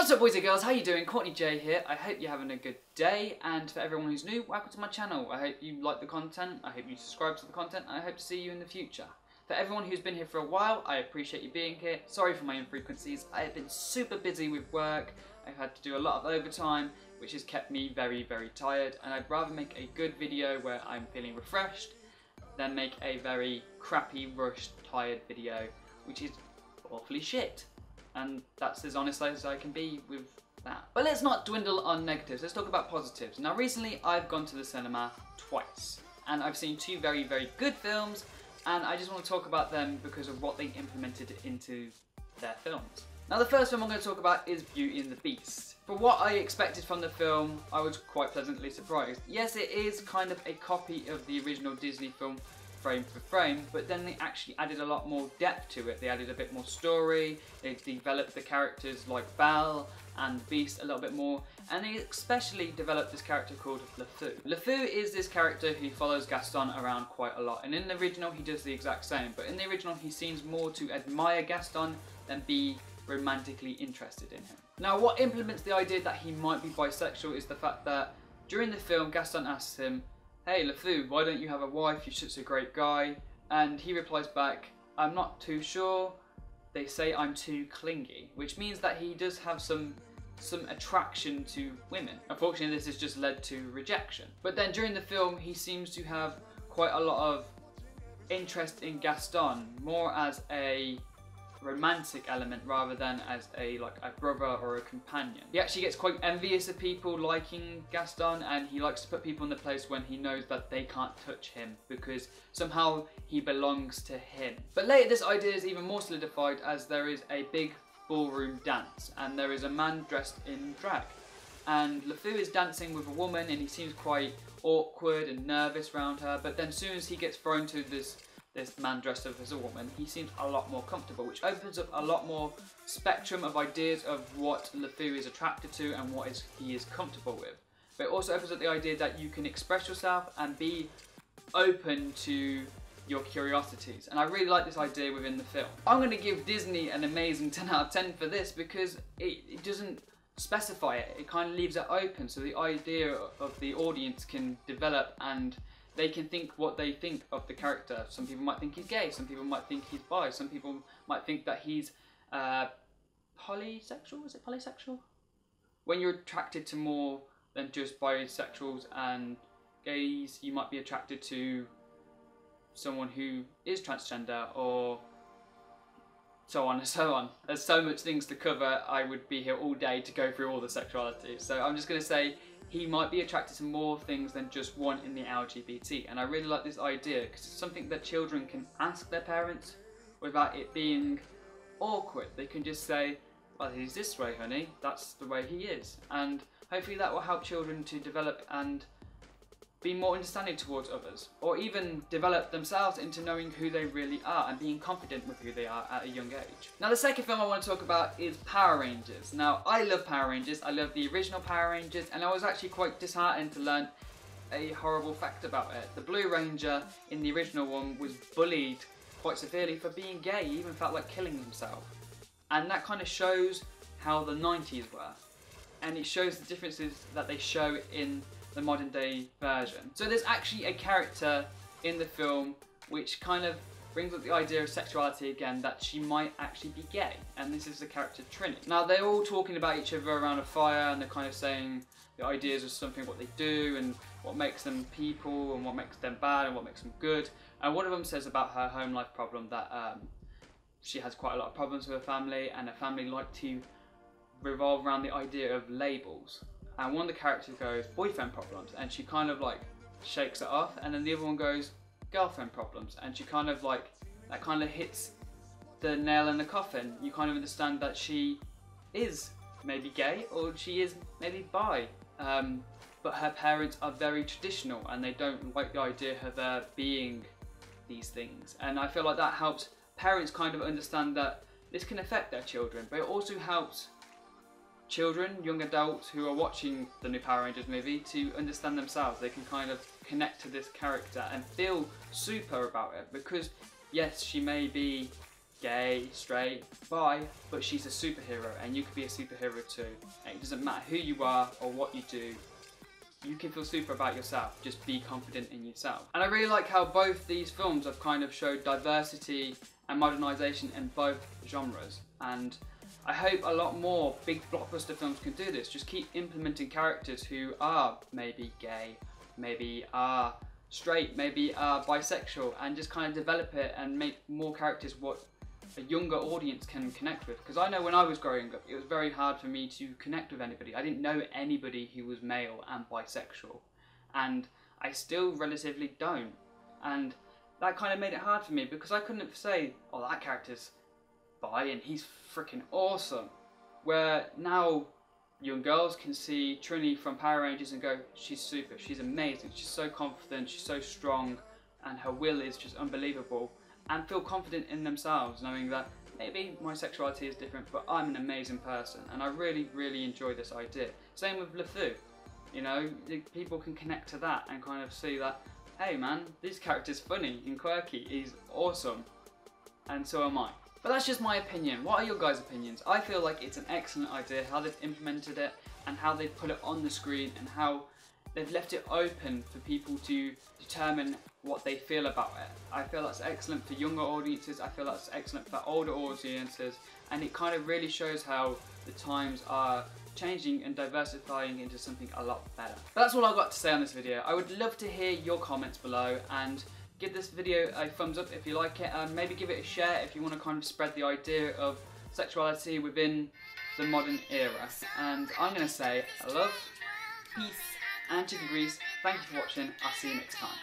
What's up boys and girls, how you doing? Courtney-Jai here. I hope you're having a good day, and for everyone who's new, welcome to my channel. I hope you like the content, I hope you subscribe to the content, and I hope to see you in the future. For everyone who's been here for a while, I appreciate you being here. Sorry for my infrequencies. I have been super busy with work. I've had to do a lot of overtime, which has kept me very, very tired, and I'd rather make a good video where I'm feeling refreshed than make a very crappy, rushed, tired video, which is awfully shit. And that's as honest as I can be with that. But let's not dwindle on negatives, let's talk about positives. Now recently I've gone to the cinema twice, and I've seen two very, very good films, and I just want to talk about them because of what they implemented into their films. Now the first film I'm going to talk about is Beauty and the Beast. For what I expected from the film, I was quite pleasantly surprised. Yes, it is kind of a copy of the original Disney film, frame for frame, but then they actually added a lot more depth to it. They added a bit more story, they developed the characters like Belle and Beast a little bit more, and they especially developed this character called Lefou. Lefou is this character who follows Gaston around quite a lot, and in the original he does the exact same, but in the original he seems more to admire Gaston than be romantically interested in him. Now what implements the idea that he might be bisexual is the fact that during the film Gaston asks him, "Hey Lefou, why don't you have a wife? You're such a great guy." And he replies back, "I'm not too sure. They say I'm too clingy," which means that he does have some attraction to women. Unfortunately, this has just led to rejection. But then during the film, he seems to have quite a lot of interest in Gaston, more as a romantic element rather than as a brother or a companion. He actually gets quite envious of people liking Gaston, and he likes to put people in the place when he knows that they can't touch him because somehow he belongs to him. But later this idea is even more solidified as there is a big ballroom dance and there is a man dressed in drag, and Lefou is dancing with a woman and he seems quite awkward and nervous around her, but then as soon as he gets thrown to this man dressed up as a woman, he seems a lot more comfortable, which opens up a lot more spectrum of ideas of what Lefou is attracted to and what he is comfortable with. But it also opens up the idea that you can express yourself and be open to your curiosities, and I really like this idea within the film. I'm going to give Disney an amazing 10 out of 10 for this because it doesn't specify it, it kind of leaves it open so the idea of the audience can develop and they can think what they think of the character. Some people might think he's gay, some people might think he's bi, some people might think that he's polysexual, is it polysexual? When you're attracted to more than just bisexuals and gays, you might be attracted to someone who is transgender or so on and so on. There's so much things to cover, I would be here all day to go through all the sexuality. So I'm just going to say he might be attracted to more things than just one in the LGBT, and I really like this idea because it's something that children can ask their parents without it being awkward. They can just say, "Well, he's this way, honey, that's the way he is," and hopefully that will help children to develop and be more understanding towards others, or even develop themselves into knowing who they really are and being confident with who they are at a young age. Now the second film I want to talk about is Power Rangers. Now I love Power Rangers, I love the original Power Rangers, and I was actually quite disheartened to learn a horrible fact about it. The Blue Ranger in the original one was bullied quite severely for being gay, he even felt like killing himself. And that kind of shows how the 90s were, and it shows the differences that they show in the modern day version. So there's actually a character in the film which kind of brings up the idea of sexuality again, that she might actually be gay, and this is the character Trinni. Now they're all talking about each other around a fire and they're kind of saying the ideas of something, what they do and what makes them people and what makes them bad and what makes them good, and one of them says about her home life problem that she has quite a lot of problems with her family, and her family like to revolve around the idea of labels. And one of the characters goes, "boyfriend problems," and she kind of like shakes it off, and then the other one goes, "girlfriend problems," and she kind of like, that kind of hits the nail in the coffin. You kind of understand that she is maybe gay or she is maybe bi, but her parents are very traditional and they don't like the idea of her being these things, and I feel like that helps parents kind of understand that this can affect their children, but it also helps children, young adults who are watching the new Power Rangers movie to understand themselves. They can kind of connect to this character and feel super about it because yes, she may be gay, straight, bi, but she's a superhero and you could be a superhero too. And it doesn't matter who you are or what you do, you can feel super about yourself, just be confident in yourself. And I really like how both these films have kind of showed diversity and modernisation in both genres, and I hope a lot more big blockbuster films can do this. Just keep implementing characters who are maybe gay, maybe are straight, maybe are bisexual, and just kind of develop it and make more characters what a younger audience can connect with. Because I know when I was growing up, it was very hard for me to connect with anybody. I didn't know anybody who was male and bisexual, and I still relatively don't. And that kind of made it hard for me because I couldn't say, oh, that character's bi and he's freaking awesome. Where now young girls can see Trinni from Power Rangers and go, she's super, she's amazing, she's so confident, she's so strong, and her will is just unbelievable, and feel confident in themselves, knowing that maybe my sexuality is different, but I'm an amazing person. And I really, really enjoy this idea. Same with Lefou. You know, people can connect to that and kind of see that, hey man, this character's funny and quirky, he's awesome, and so am I. But that's just my opinion. What are your guys' opinions? I feel like it's an excellent idea how they've implemented it and how they've put it on the screen and how they've left it open for people to determine what they feel about it. I feel that's excellent for younger audiences, I feel that's excellent for older audiences, and it kind of really shows how the times are changing and diversifying into something a lot better. But that's all I've got to say on this video. I would love to hear your comments below, and give this video a thumbs up if you like it, and maybe give it a share if you want to kind of spread the idea of sexuality within the modern era. And I'm going to say love, peace, and chicken grease. Thank you for watching. I'll see you next time.